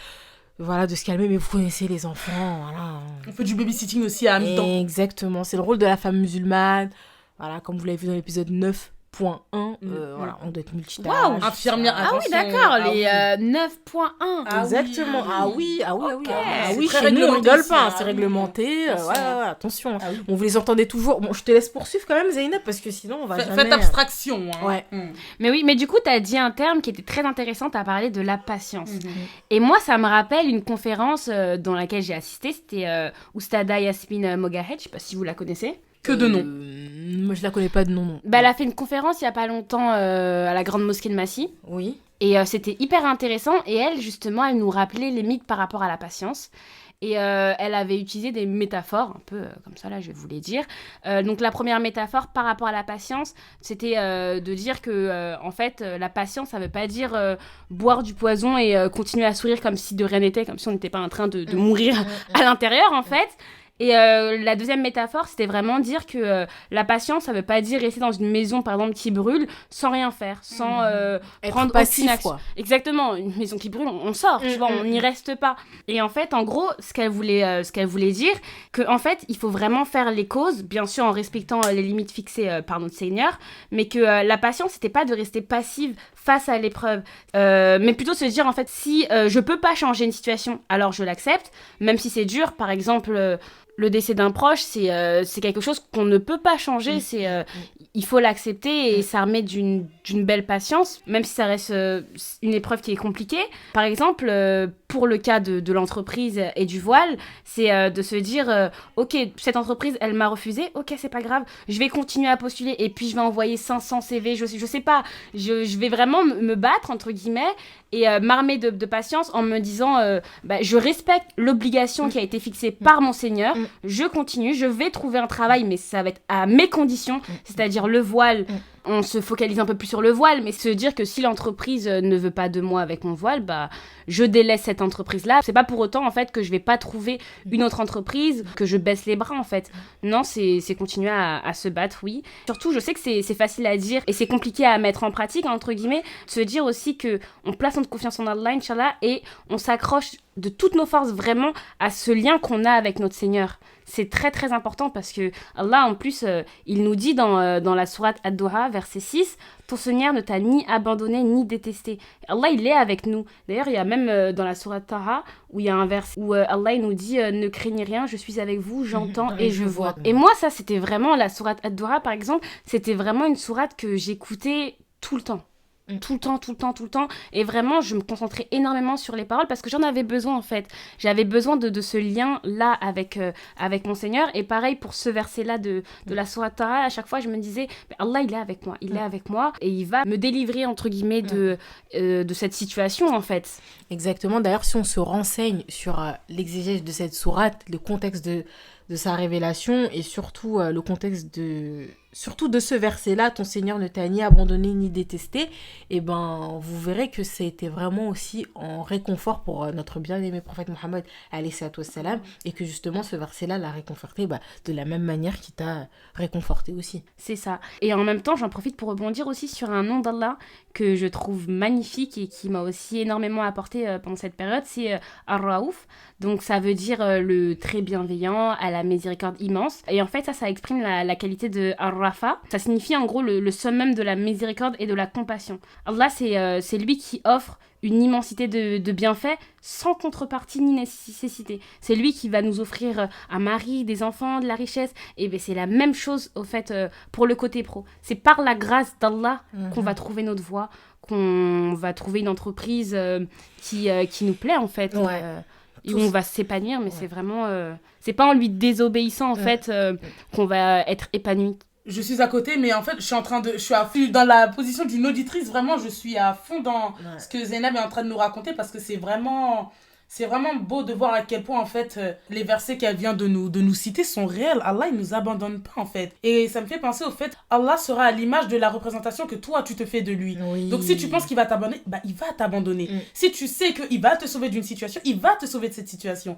voilà, de se calmer, mais vous connaissez les enfants, voilà. On fait du babysitting aussi à mi-temps. Exactement, c'est le rôle de la femme musulmane. Voilà, comme vous l'avez vu dans l'épisode 9.1, voilà, on doit être multitâche. Waouh, infirmière, Ah oui, attention. d'accord, Ah les oui. 9.1. Ah Exactement, oui. ah oui. Ok. Ah oui, C'est chez très nous, on réglementé rigole aussi, pas, hein. c'est réglementé. Attention. Ouais, attention. Ah oui. Bon, vous les entendez toujours. Bon, je te laisse poursuivre quand même, Zeynep, parce que sinon, on va jamais... Faites abstraction. Hein. Ouais. Mais oui, mais du coup, tu as dit un terme qui était très intéressant, tu as parlé de la patience. Et moi, ça me rappelle une conférence dans laquelle j'ai assisté, c'était Oustada Yasmine Mogahed, je sais pas si vous la connaissez. Que de nom. Moi, je la connais pas de nom, non. Bah, elle a fait une conférence il y a pas longtemps à la grande mosquée de Massy. Oui. Et c'était hyper intéressant. Et elle, justement, elle nous rappelait les mythes par rapport à la patience. Et elle avait utilisé des métaphores, un peu comme ça, là, je vais vous les dire. Donc, la première métaphore par rapport à la patience, c'était de dire que, en fait, la patience, ça veut pas dire boire du poison et continuer à sourire comme si de rien n'était, comme si on n'était pas en train de mourir à l'intérieur, en fait. Et la deuxième métaphore, c'était vraiment dire que la patience, ça veut pas dire rester dans une maison, par exemple, qui brûle, sans rien faire, sans prendre passif, aucune action. quoi. Exactement, une maison qui brûle, on sort, tu vois, on n'y reste pas. Et en fait, en gros, ce qu'elle voulait dire, que en fait, il faut vraiment faire les causes, bien sûr en respectant les limites fixées par notre Seigneur, mais que la patience, c'était pas de rester passive face à l'épreuve, mais plutôt se dire, en fait, si je peux pas changer une situation, alors je l'accepte, même si c'est dur, par exemple... le décès d'un proche, c'est quelque chose qu'on ne peut pas changer. Il faut l'accepter et s'armer d'une belle patience, même si ça reste une épreuve qui est compliquée. Par exemple, pour le cas de l'entreprise et du voile, c'est de se dire ok, cette entreprise, elle m'a refusé, ok, c'est pas grave, je vais continuer à postuler et puis je vais envoyer 500 CV, je sais pas, je vais vraiment me battre, entre guillemets, et m'armer de patience en me disant je respecte l'obligation qui a été fixée par mon Seigneur, je continue, je vais trouver un travail, mais ça va être à mes conditions, c'est-à-dire le voile. On se focalise un peu plus sur le voile, mais se dire que si l'entreprise ne veut pas de moi avec mon voile, bah, je délaisse cette entreprise-là. C'est pas pour autant, en fait, que je vais pas trouver une autre entreprise, que je baisse les bras, en fait. Non, c'est continuer à se battre, oui. Surtout, je sais que c'est facile à dire et c'est compliqué à mettre en pratique, entre guillemets. Se dire aussi que on place notre confiance en Allah, Inch'Allah, et on s'accroche de toutes nos forces vraiment à ce lien qu'on a avec notre Seigneur. C'est très très important parce que Allah en plus il nous dit dans la sourate Ad-Duha verset 6, ton Seigneur ne t'a ni abandonné ni détesté. Allah il est avec nous. D'ailleurs il y a même dans la sourate Taha où il y a un verset où Allah il nous dit ne craignez rien, je suis avec vous, j'entends et je vois. Et moi ça c'était vraiment la sourate Ad-Duha par exemple, c'était vraiment une sourate que j'écoutais tout le temps. Tout le temps. Et vraiment, je me concentrais énormément sur les paroles parce que j'en avais besoin, en fait. J'avais besoin de ce lien-là avec mon Seigneur. Et pareil, pour ce verset-là de la sourate Taha, à chaque fois, je me disais, Allah, il est avec moi. Il est avec moi. Et il va me délivrer, entre guillemets, de cette situation, en fait. Exactement. D'ailleurs, si on se renseigne sur l'exégèse de cette sourate, le contexte de sa révélation et surtout le contexte surtout de ce verset-là, ton Seigneur ne t'a ni abandonné ni détesté, et ben vous verrez que c'était vraiment aussi en réconfort pour notre bien-aimé prophète Mohammed alayhi salatu wassalam, et que justement ce verset-là l'a réconforté de la même manière qu'il t'a réconforté aussi. C'est ça. Et en même temps, j'en profite pour rebondir aussi sur un nom d'Allah que je trouve magnifique et qui m'a aussi énormément apporté pendant cette période, c'est Ar-Raouf. Donc ça veut dire le très bienveillant, à la miséricorde immense. Et en fait, ça exprime la qualité de Ar-Rafa. Ça signifie en gros le summum de la miséricorde et de la compassion. Allah, c'est lui qui offre une immensité de bienfaits sans contrepartie ni nécessité. C'est lui qui va nous offrir un mari, des enfants, de la richesse. Et bien c'est la même chose au fait pour le côté pro. C'est par la grâce d'Allah qu'on va trouver notre voie, qu'on va trouver une entreprise qui nous plaît en fait. Ouais. Et où on va s'épanouir, mais c'est vraiment... c'est pas en lui désobéissant en fait qu'on va être épanoui. Je suis à côté, mais en fait, je suis dans la position d'une auditrice. Vraiment, je suis à fond dans ce que Zainab est en train de nous raconter parce que c'est vraiment beau de voir à quel point, en fait, les versets qu'elle vient de nous citer sont réels. Allah, il nous abandonne pas, en fait. Et ça me fait penser au fait, Allah sera à l'image de la représentation que toi, tu te fais de lui. Oui. Donc, si tu penses qu'il va t'abandonner, il va t'abandonner. Si tu sais qu'il va te sauver d'une situation, il va te sauver de cette situation.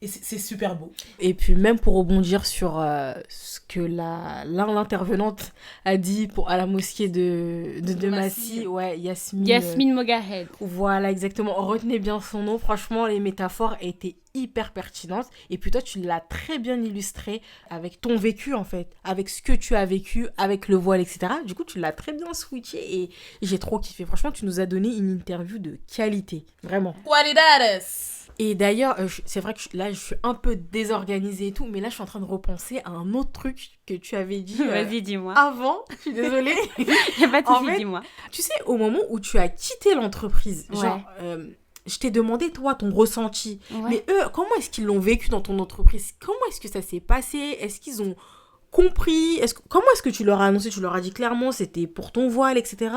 Et c'est super beau. Et puis même pour rebondir sur ce que l'intervenante a dit à la mosquée de Massy, ouais, Yasmine Mogahed. Voilà, exactement. Retenez bien son nom. Franchement, les métaphores étaient hyper pertinentes. Et puis toi, tu l'as très bien illustré avec ton vécu, en fait. Avec ce que tu as vécu, avec le voile, etc. Du coup, tu l'as très bien switché et j'ai trop kiffé. Franchement, tu nous as donné une interview de qualité. Vraiment. Qualidades. Et d'ailleurs, c'est vrai que là, je suis un peu désorganisée et tout, mais là, je suis en train de repenser à un autre truc que tu avais dit Vas-y, dis-moi. avant. Je suis désolée. Y a pas de souci, dis-moi. Tu sais, au moment où tu as quitté l'entreprise, Ouais. genre, je t'ai demandé, toi, ton ressenti. Ouais. Mais eux, comment est-ce qu'ils l'ont vécu dans ton entreprise? Comment est-ce que ça s'est passé? Est-ce qu'ils ont compris? Comment est-ce que tu leur as annoncé? Tu leur as dit clairement c'était pour ton voile, etc.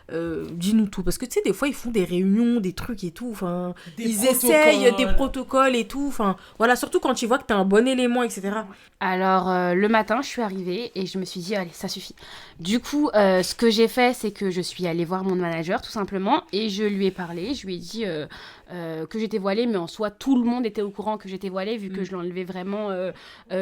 Dis-nous tout, parce que tu sais, des fois ils font des réunions, des trucs et tout, enfin ils essayent des protocoles et tout, enfin voilà, surtout quand ils voient que t'es un bon élément, etc. Alors, le matin, je suis arrivée et je me suis dit, allez, ça suffit. Du coup, ce que j'ai fait, c'est que je suis allée voir mon manager, tout simplement, et je lui ai parlé. Je lui ai dit que j'étais voilée, mais en soi, tout le monde était au courant que j'étais voilée, vu que je l'enlevais vraiment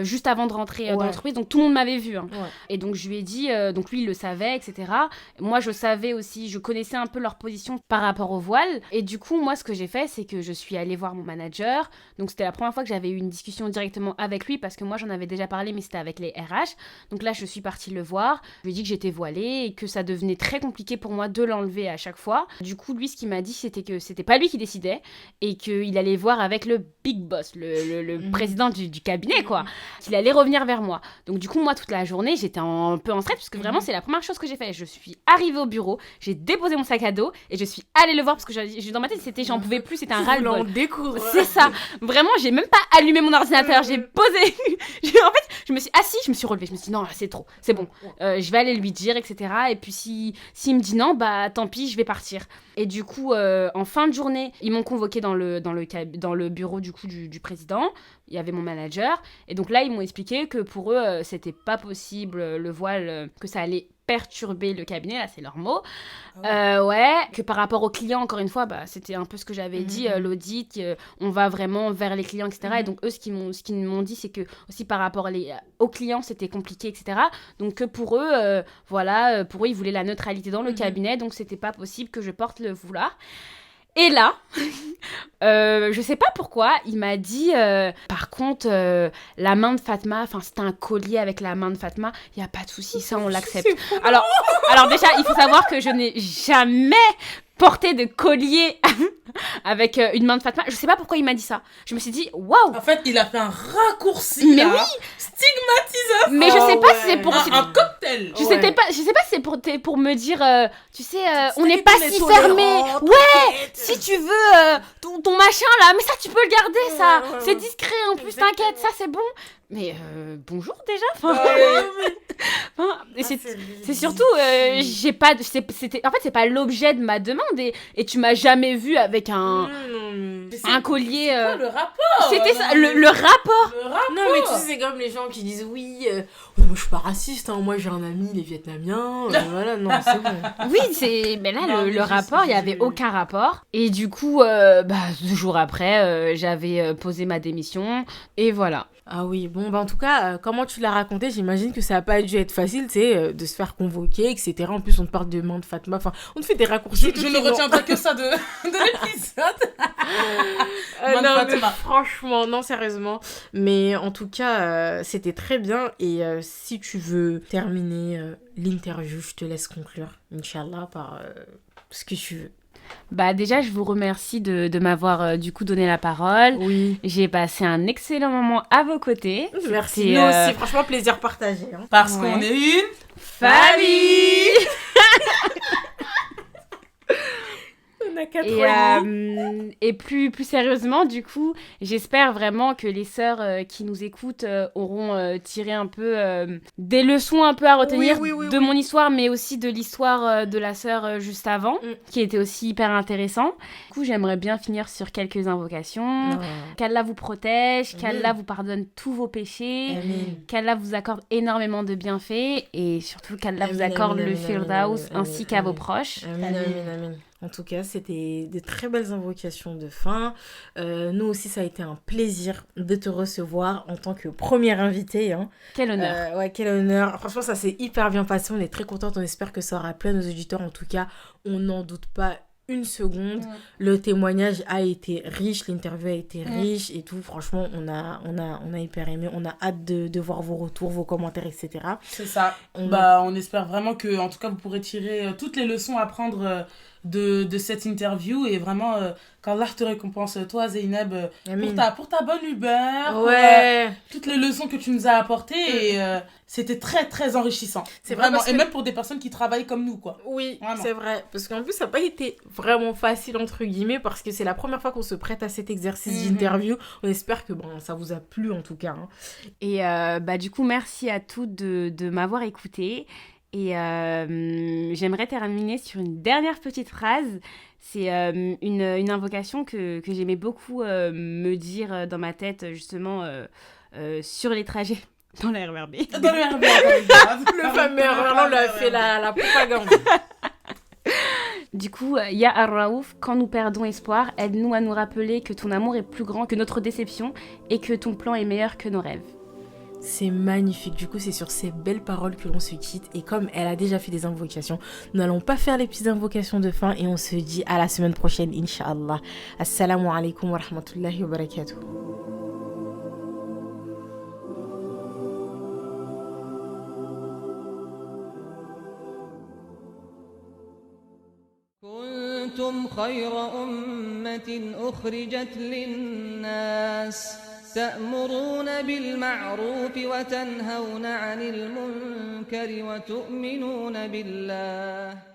juste avant de rentrer dans l'entreprise. Donc, tout le monde m'avait vue. Hein. Ouais. Et donc, je lui ai dit, donc lui, il le savait, etc. Moi, je savais aussi, je connaissais un peu leur position par rapport au voile. Et du coup, moi, ce que j'ai fait, c'est que je suis allée voir mon manager. Donc, c'était la première fois que j'avais eu une discussion directement avec lui, parce que moi, j'en avais déjà parlé, mais c'était avec les RH. Donc là, je suis partie le voir. Je lui ai dit que j'étais voilée et que ça devenait très compliqué pour moi de l'enlever à chaque fois. Du coup, lui, ce qu'il m'a dit, c'était que c'était pas lui qui décidait et qu'il allait voir avec le big boss, le président du cabinet, quoi. Qu'il allait revenir vers moi. Donc du coup, moi, toute la journée, j'étais un peu en stress parce que vraiment, c'est la première chose que j'ai fait. Je suis arrivée au bureau, j'ai déposé mon sac à dos et je suis allée le voir parce que dans ma tête, j'en pouvais plus, c'était un ras-le-bol. C'est ça. Vraiment, j'ai même pas allumé mon ordinateur, j'ai posé. En fait, je me suis assise, je me suis relevée, je me suis dit non, c'est trop, c'est bon. Je vais aller lui dire, etc. Et puis s'il me dit non, bah tant pis, je vais partir. Et du coup, en fin de journée, ils m'ont m'ont convoqué dans le bureau du coup du président. Il y avait mon manager. Et donc là, ils m'ont expliqué que pour eux, c'était pas possible, le voile, que ça allait perturber le cabinet, là c'est leur mot. Ouais, que par rapport aux clients, encore une fois, c'était un peu ce que j'avais dit, l'audit, on va vraiment vers les clients, etc. Et donc eux, ce qu'ils m'ont dit, c'est que aussi par rapport aux clients, c'était compliqué, etc. Donc que pour eux, voilà, pour eux, ils voulaient la neutralité dans le cabinet, donc c'était pas possible que je porte le foulard. Et là, je sais pas pourquoi, il m'a dit, par contre, la main de Fatma, enfin c'était un collier avec la main de Fatma, il y a pas de souci, ça on l'accepte. Alors déjà, il faut savoir que je n'ai jamais porté de collier avec une main de Fatma. Je sais pas pourquoi il m'a dit ça. Je me suis dit, waouh. En fait, il a fait un raccourci. Mais là, oui. Stigmatisation. Mais je sais pas si c'est pour un cocktail. Je sais pas si c'est pour me dire, tu sais, on n'est pas si fermé. Ouais, si tu veux ton machin là, mais ça tu peux le garder, ça. C'est discret en plus, t'inquiète, ça c'est bon. Mais bonjour déjà. C'est surtout, j'ai pas, en fait c'est pas l'objet de ma demande et tu m'as jamais vu avec un collier. C'est quoi le rapport? C'était ça, le rapport. Non mais tu sais, c'est comme les gens qui disent oui, moi je suis pas raciste, hein, moi j'ai un ami, il est vietnamien, voilà, non c'est bon. Oui, mais là le rapport, il y avait aucun rapport et du coup, 2 jours après, j'avais posé ma démission et voilà. Ah oui, bon, en tout cas, comment tu l'as raconté, j'imagine que ça n'a pas dû être facile, tu sais, de se faire convoquer, etc. En plus, on te parle de main de Fatma, enfin, on te fait des raccourcis. Je ne retiendrai que ça de l'épisode. Non, mais franchement, non, sérieusement. Mais en tout cas, c'était très bien. Et si tu veux terminer l'interview, je te laisse conclure, Inch'Allah, par ce que tu veux. Déjà, je vous remercie de m'avoir du coup donné la parole. Oui. J'ai passé un excellent moment à vos côtés. Merci. Nous aussi, franchement, plaisir partagé. Hein. Parce qu'on est une famille. On a 4 ans. Et plus sérieusement, du coup, j'espère vraiment que les sœurs qui nous écoutent auront tiré un peu des leçons un peu à retenir de mon histoire, mais aussi de l'histoire de la sœur juste avant, qui était aussi hyper intéressant. Du coup, j'aimerais bien finir sur quelques invocations. Qu'Allah vous protège, qu'Allah vous pardonne tous vos péchés, qu'Allah vous accorde énormément de bienfaits et surtout qu'Allah vous accorde le Firdaus ainsi qu'à vos proches. Amin. En tout cas, c'était de très belles invocations de fin. Nous aussi, ça a été un plaisir de te recevoir en tant que première invitée. Hein. Quel honneur. Quel honneur. Franchement, ça s'est hyper bien passé. On est très contente. On espère que ça aura plu à nos auditeurs. En tout cas, on n'en doute pas une seconde. Le témoignage a été riche. L'interview a été riche et tout. Franchement, on a hyper aimé. On a hâte de voir vos retours, vos commentaires, etc. C'est ça. On espère vraiment que, en tout cas, vous pourrez tirer toutes les leçons à prendre de cette interview et vraiment qu'Allah te récompense toi Zeynep pour ta bonne humeur, pour toutes les leçons que tu nous as apportées et c'était très très enrichissant. C'est vraiment et même pour des personnes qui travaillent comme nous quoi. Oui, vraiment. C'est vrai parce qu'en plus ça n'a pas été vraiment facile entre guillemets parce que c'est la première fois qu'on se prête à cet exercice d'interview. On espère que ça vous a plu en tout cas. Hein. Et du coup merci à toutes de m'avoir écoutée. Et j'aimerais terminer sur une dernière petite phrase. C'est une invocation que j'aimais beaucoup me dire dans ma tête, justement, sur les trajets dans la RERB. Dans le RERB. Le fameux RERB, on lui a fait la propagande. Du coup, Ya Ar-Raouf, quand nous perdons espoir, aide-nous à nous rappeler que ton amour est plus grand que notre déception et que ton plan est meilleur que nos rêves. C'est magnifique. Du coup, c'est sur ces belles paroles que l'on se quitte. Et comme elle a déjà fait des invocations, nous n'allons pas faire les petites invocations de fin. Et on se dit à la semaine prochaine, Inch'Allah. Assalamu alaikum wa rahmatullahi wa barakatuh. كنتم خير أمة أخرجت للناس تأمرون بالمعروف وتنهون عن المنكر وتؤمنون بالله